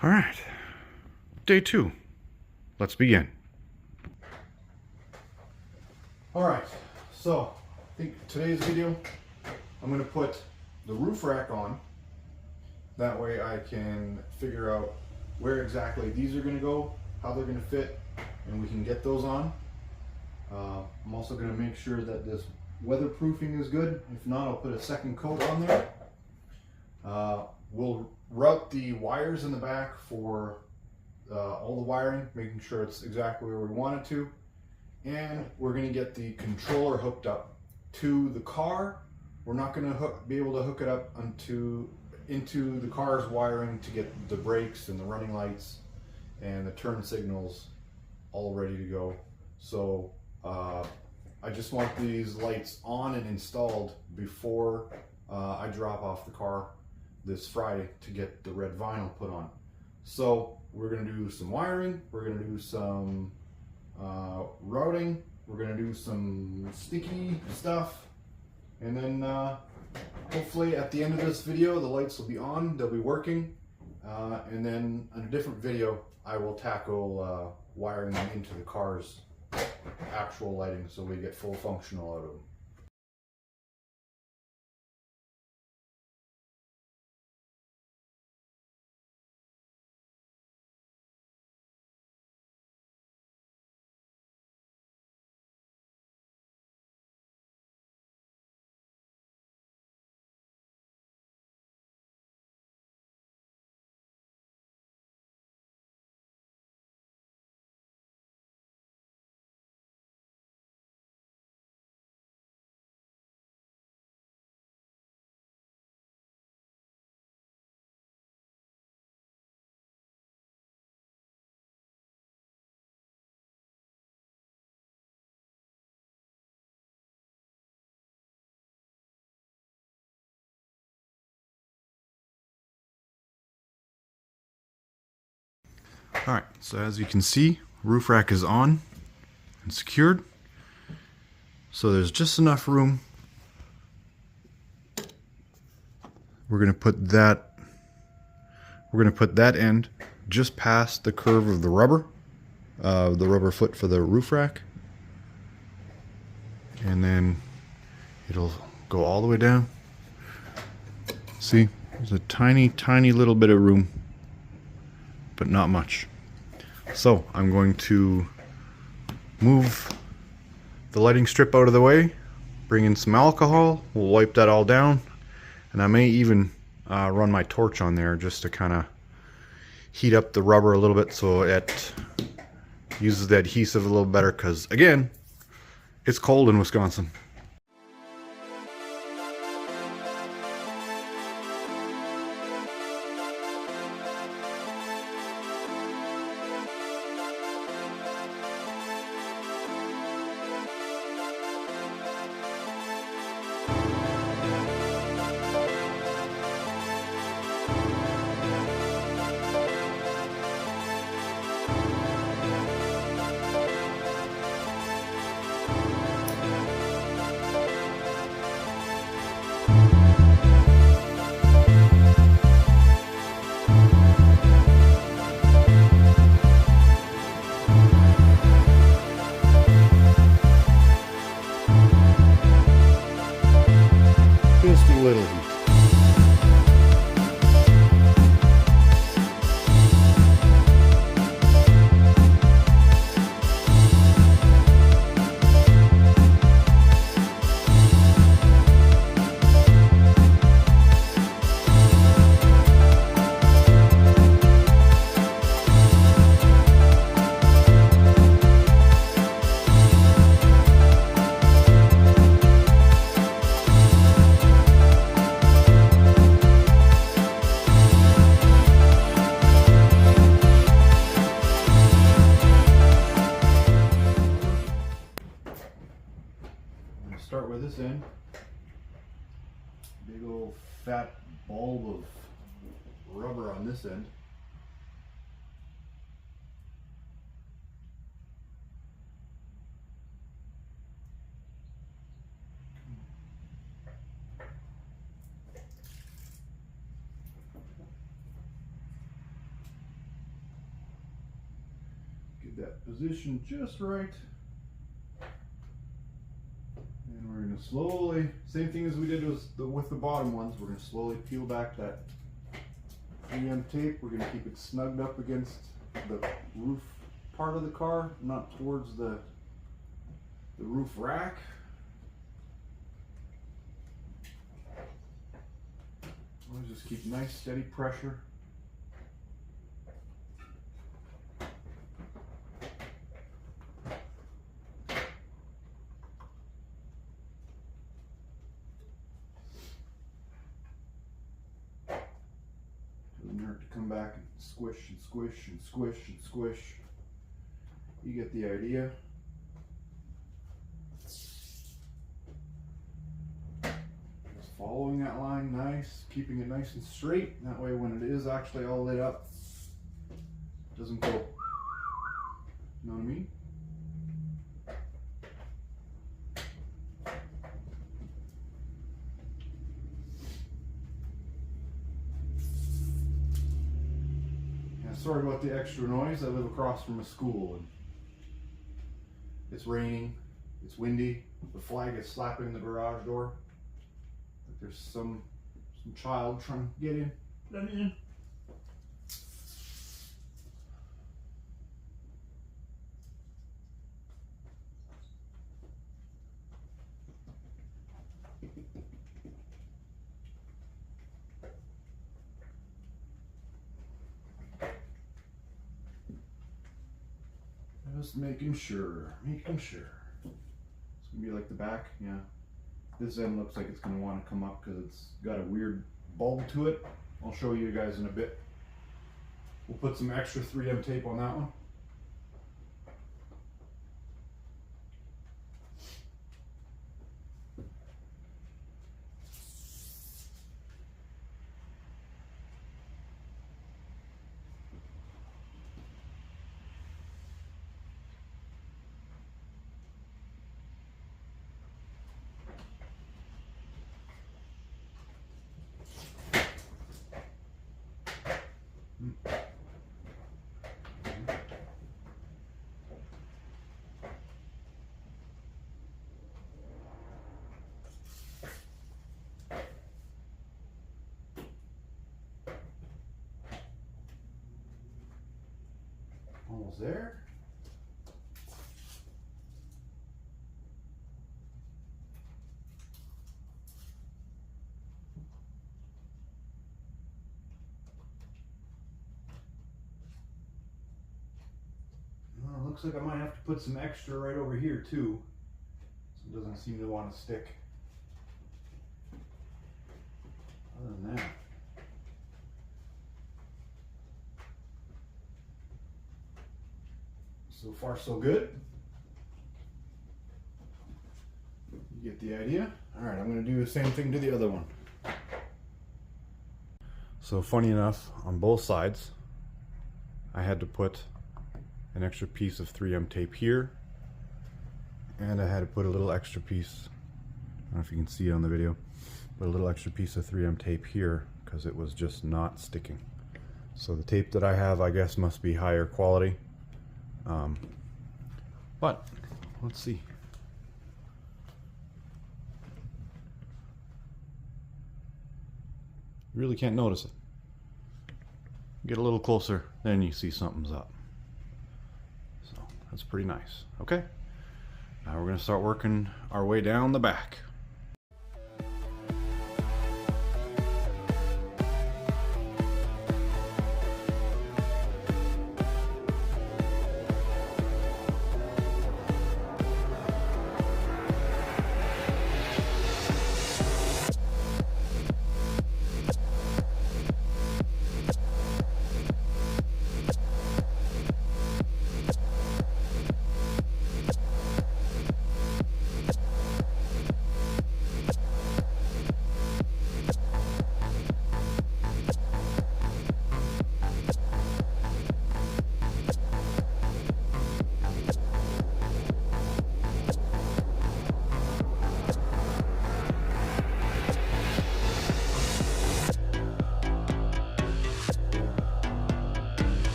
All right, day 2. Let's begin. All right, so I think today's video, I'm going to put the roof rack on. That way I can figure out where exactly these are going to go, how they're going to fit, and we can get those on. I'm also going to make sure that this weatherproofing is good. If not, I'll put a second coat on there. We'll route the wires in the back for all the wiring, making sure it's exactly where we want it to. And we're going to get the controller hooked up to the car. We're not going to be able to hook it up into the car's wiring to get the brakes and the running lights and the turn signals all ready to go. So I just want these lights on and installed before I drop off the car this Friday to get the red vinyl put on. So we're going to do some wiring, we're going to do some routing, we're going to do some sticky stuff, and then hopefully at the end of this video the lights will be on, they'll be working, and then in a different video I will tackle wiring them into the car's actual lighting so we get full functional out of them. Alright, so as you can see, roof rack is on and secured. So there's just enough room. We're gonna put that end just past the curve of the rubber foot for the roof rack. And then it'll go all the way down. See, there's a tiny, tiny little bit of room, but not much. So I'm going to move the lighting strip out of the way, bring in some alcohol, we'll wipe that all down, and I may even run my torch on there just to kind of heat up the rubber a little bit so it uses the adhesive a little better, because again, it's cold in Wisconsin. Just a little heat. Start with this end. Big old fat bulb of rubber on this end. that position just right. And we're gonna slowly, same thing as we did with the bottom ones, we're gonna slowly peel back that 3M tape. We're gonna keep it snugged up against the roof part of the car, not towards the roof rack. We'll just keep nice steady pressure. Doesn't hurt to come back and squish and squish and squish and squish. You get the idea. Just following that line nice, keeping it nice and straight. That way when it is actually all lit up, it doesn't go, you know what I mean? Yeah, sorry about the extra noise. I live across from a school and it's raining, it's windy, the flag is slapping the garage door. Like there's some child trying to get in. Let me in. Just making sure. It's gonna be like the back, yeah. This end looks like it's gonna want to come up because it's got a weird bulb to it. I'll show you guys in a bit. We'll put some extra 3M tape on that one. Almost there. Well, it looks like I might have to put some extra right over here too, so it doesn't seem to want to stick. Other than that, so far so good. You get the idea? Alright, I'm going to do the same thing to the other one. So funny enough, on both sides, I had to put an extra piece of 3M tape here, and I had to put a little extra piece, I don't know if you can see it on the video, but a little extra piece of 3M tape here because it was just not sticking. So the tape that I have, I guess, must be higher quality. But let's see. You really can't notice it. Get a little closer, then you see something's up. So that's pretty nice. Okay, now we're going to start working our way down the back.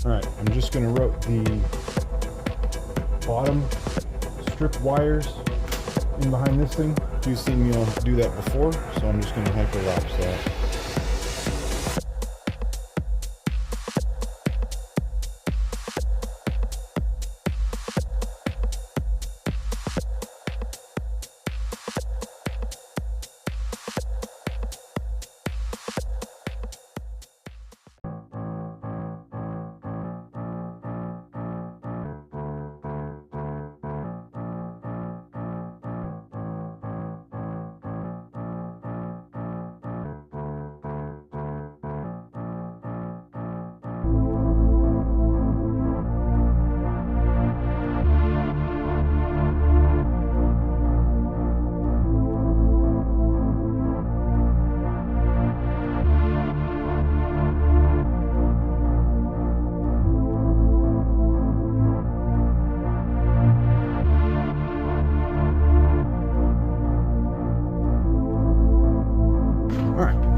Alright, I'm just going to route the bottom strip wires in behind this thing. You've seen me do that before, so I'm just going to hyperlapse that.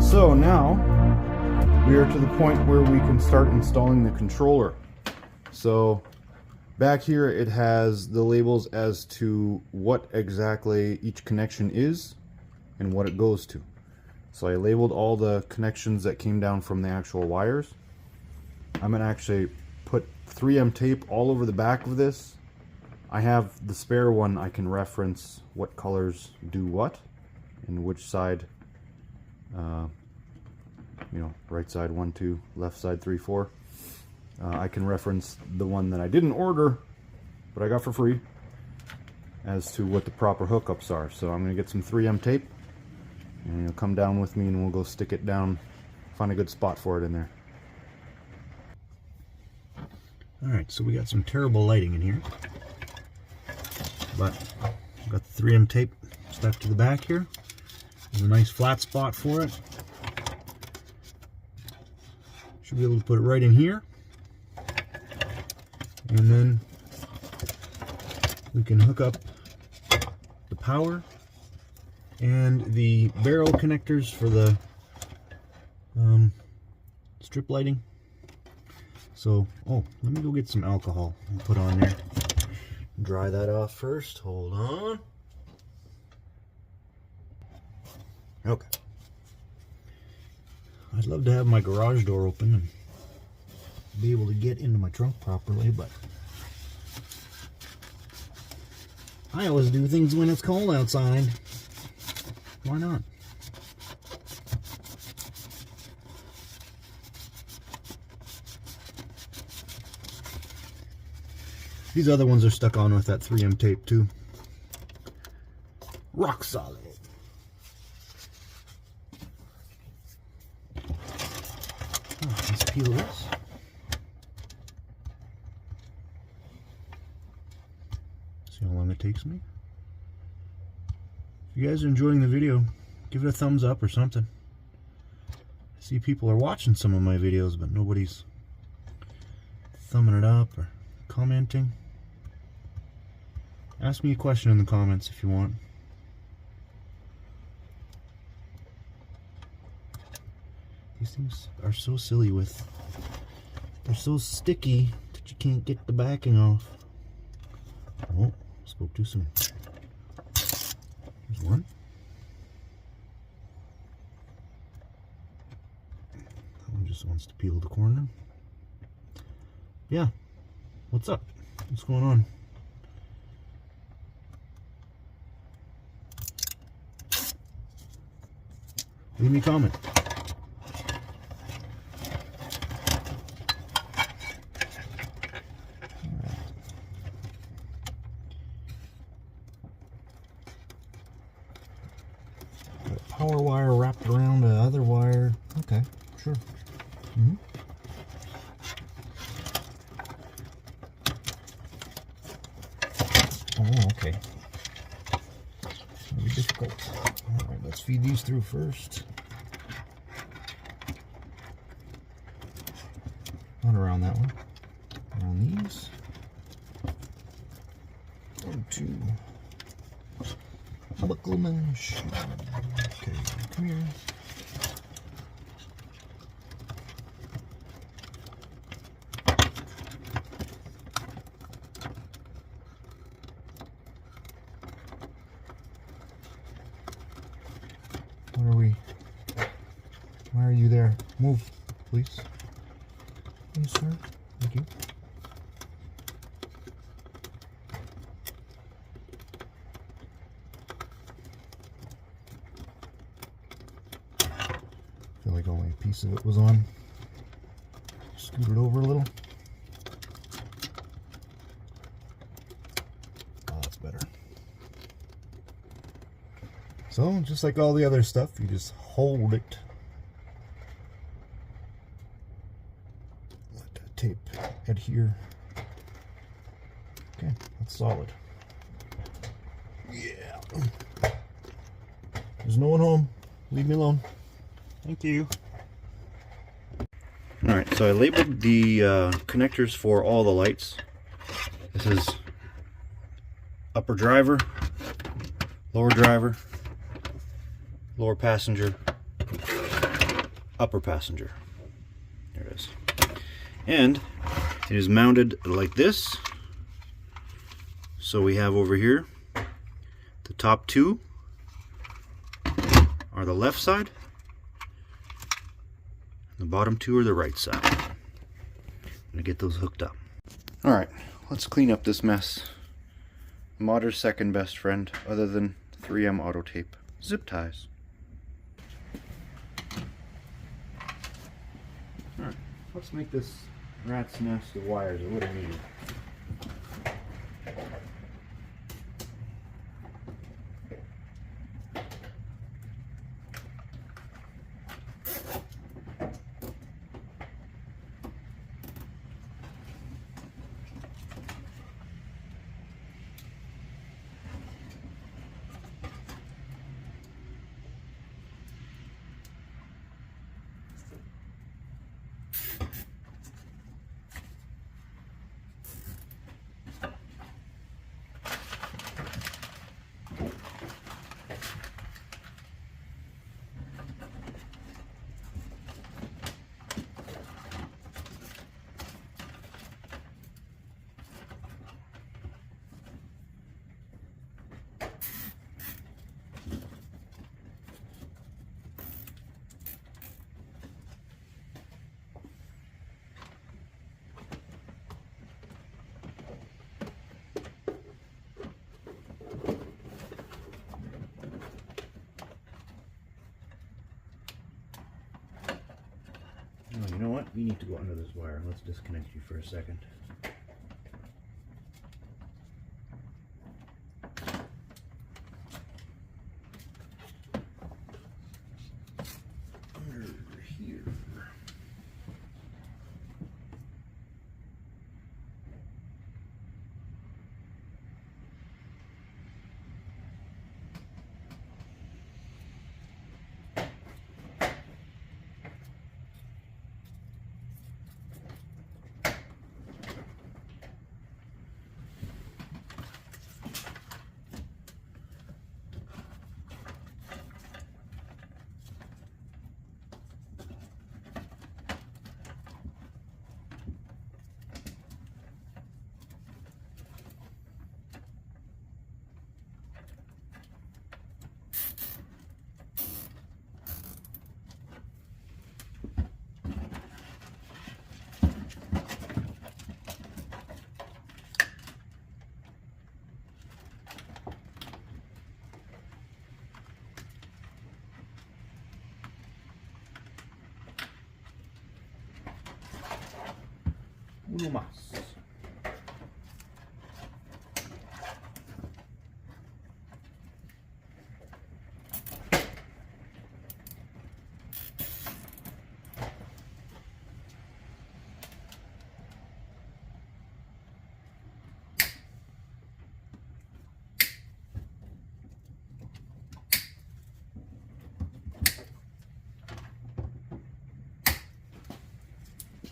So now we are to the point where we can start installing the controller. So back here it has the labels as to what exactly each connection is and what it goes to. So I labeled all the connections that came down from the actual wires. I'm going to actually put 3M tape all over the back of this. I have the spare one. I can reference what colors do what and which side, you know, right side 1, 2, left side 3, 4. I can reference the one that I didn't order, but I got for free, as to what the proper hookups are. So I'm going to get some 3M tape, and you'll come down with me and we'll go stick it down, find a good spot for it in there. Alright, so we got some terrible lighting in here, but I've got the 3M tape stuck to the back here. There's a nice flat spot for it. Should be able to put it right in here, and then we can hook up the power and the barrel connectors for the strip lighting. So, oh, let me go get some alcohol and put on there. Dry that off first. Hold on. Okay. I'd love to have my garage door open and be able to get into my trunk properly, but I always do things when it's cold outside. Why not? These other ones are stuck on with that 3M tape too. Rock solid. Let's peel this. See how long it takes me. If you guys are enjoying the video, give it a thumbs up or something. I see people are watching some of my videos, but nobody's thumbing it up or commenting. Ask me a question in the comments if you want. These things are so silly they're so sticky that you can't get the backing off. Oh, spoke too soon. There's one. That one just wants to peel the corner. Yeah. What's up? What's going on? Leave me a comment. Power wire wrapped around the other wire. Okay, sure. Oh, okay. That'll be difficult. Alright, let's feed these through first. Not around that one. Around these. 1, 2. Buckle mash. Okay, come here. What are we? Why are you there? Move, please. Yes, sir. Thank you. I feel like only a piece of it was on. Scoot it over a little. Oh, that's better. So, just like all the other stuff, you just hold it. Let that tape adhere. Okay, that's solid. Yeah. There's no one home. Leave me alone. Thank you. Alright, so I labeled the connectors for all the lights. This is upper driver, lower driver, lower passenger, upper passenger. There it is. And it is mounted like this. So we have over here, the top two are the left side, the bottom two are the right side. I'm gonna get those hooked up. Alright, let's clean up this mess. Modder's second best friend, other than 3M auto tape. Zip ties. Alright, let's make this rat's nest of wires a little neater. Oh, you know what? We need to go under this wire. Let's disconnect you for a second. Under here. Uno más.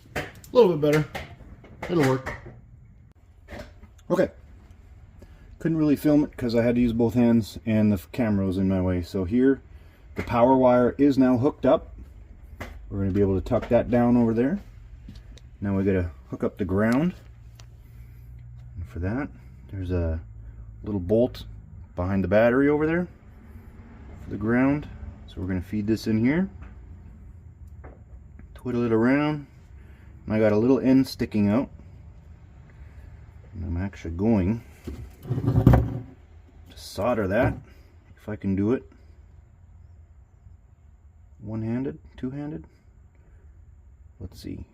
A little bit better. It'll work. Okay. Couldn't really film it because I had to use both hands and the camera was in my way. So here, the power wire is now hooked up. We're going to be able to tuck that down over there. Now we got to hook up the ground. And for that, there's a little bolt behind the battery over there for the ground. So So we're going to feed this in here, twiddle it around, and I got a little end sticking out. And I'm actually going to solder that, if I can do it. One-handed, two-handed. Let's see.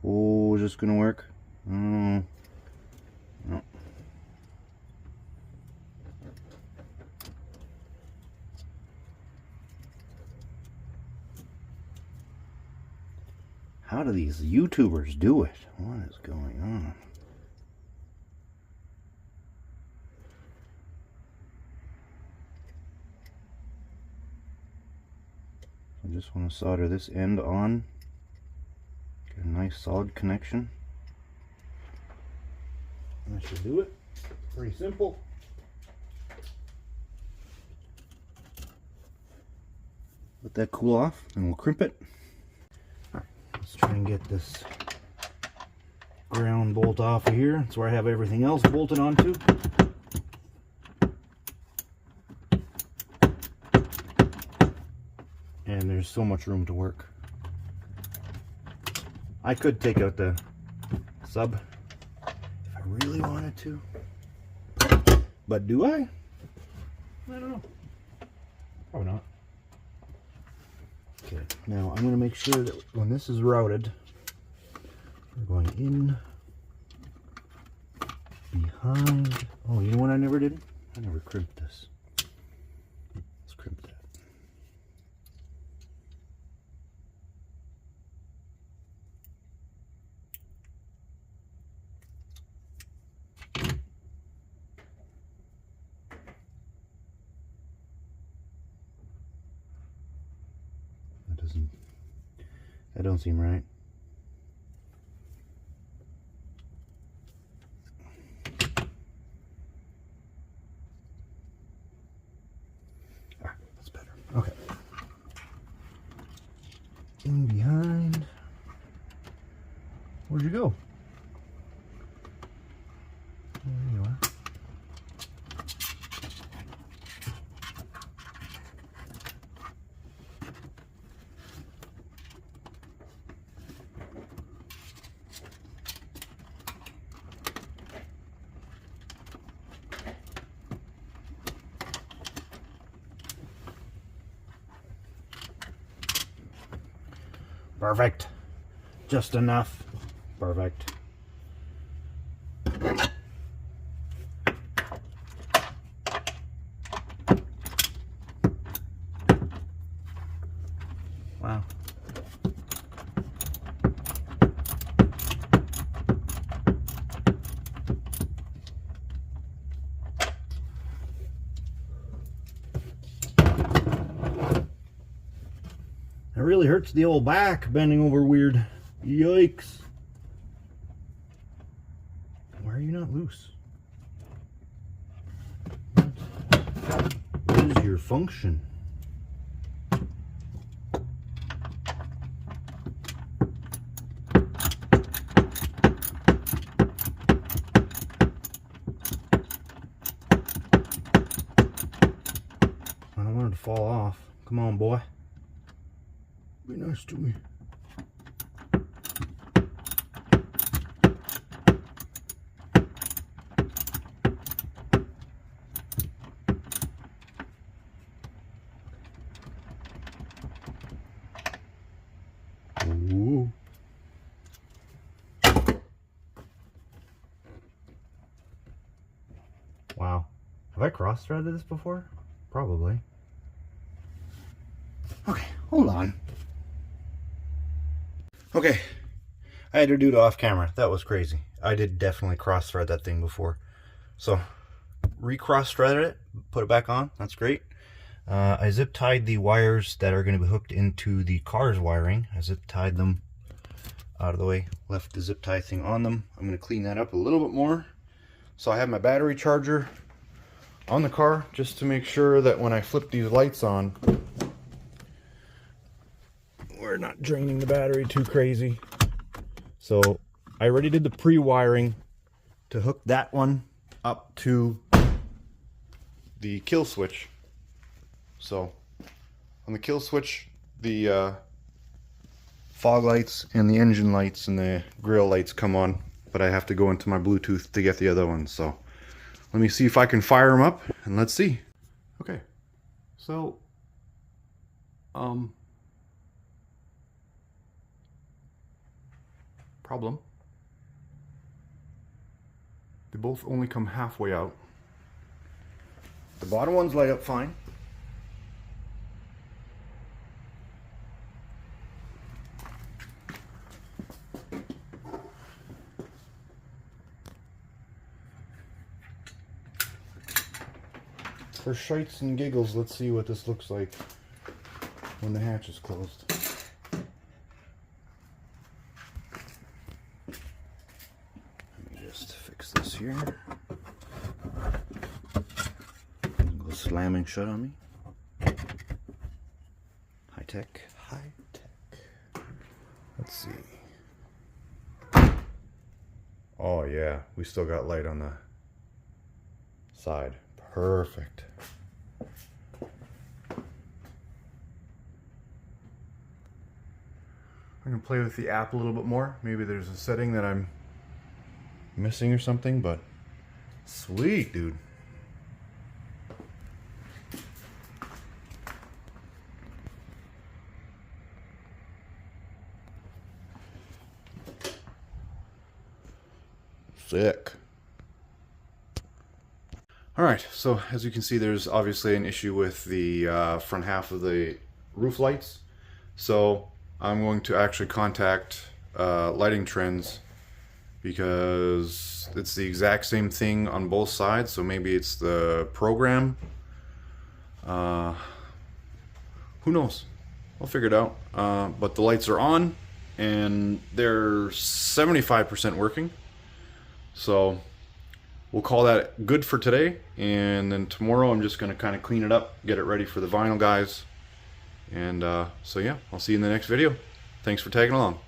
Oh, is this gonna work? No. How do these YouTubers do it? What is going on? I just want to solder this end on. Get a nice solid connection. That should do it. Pretty simple. Let that cool off and we'll crimp it. Alright, let's try and get this ground bolt off of here. That's where I have everything else bolted onto. And there's so much room to work. I could take out the sub if I really wanted to. But do I? I don't know. Probably not. Okay, now I'm going to make sure that when this is routed, we're going in, behind. Oh, you know what I never did? I never crimped this. Let's crimp that. That don't seem right. Ah, that's better. Okay. In behind. Where'd you go? There you are. Perfect. Just enough. Perfect. Wow. It really hurts the old back bending over weird. Yikes. Why are you not loose? What is your function? I don't want it to fall off. Come on, boy. Be nice to me. Ooh. Wow. Have I cross-threaded this before? Probably. Okay, hold on. Okay, I had to do it off camera. That was crazy. I did definitely cross thread that thing before. So, recross threaded it, put it back on. That's great. I zip tied the wires that are going to be hooked into the car's wiring. I zip tied them out of the way, left the zip tie thing on them. I'm going to clean that up a little bit more. So I have my battery charger on the car just to make sure that when I flip these lights on, we're not draining the battery too crazy. So I already did the pre-wiring to hook that one up to the kill switch. So on the kill switch, the fog lights and the engine lights and the grill lights come on, but I have to go into my Bluetooth to get the other ones. So let me see if I can fire them up, and let's see. Okay, so problem. They both only come halfway out. The bottom ones light up fine. For shites and giggles, let's see what this looks like when the hatch is closed. Let me just fix this here. Go slamming shut on me. High tech, high tech. Let's see. Oh yeah, we still got light on the side. Perfect. I'm gonna play with the app a little bit more. Maybe there's a setting that I'm missing or something, but sweet, dude. Sick. Alright, so as you can see, there's obviously an issue with the front half of the roof lights. So I'm going to actually contact Lighting Trendz, because it's the exact same thing on both sides. So maybe it's the program. Who knows? I'll figure it out. But the lights are on and they're 75% working. So we'll call that good for today, and then tomorrow I'm just going to kind of clean it up, get it ready for the vinyl guys, and so yeah, I'll see you in the next video. Thanks for tagging along.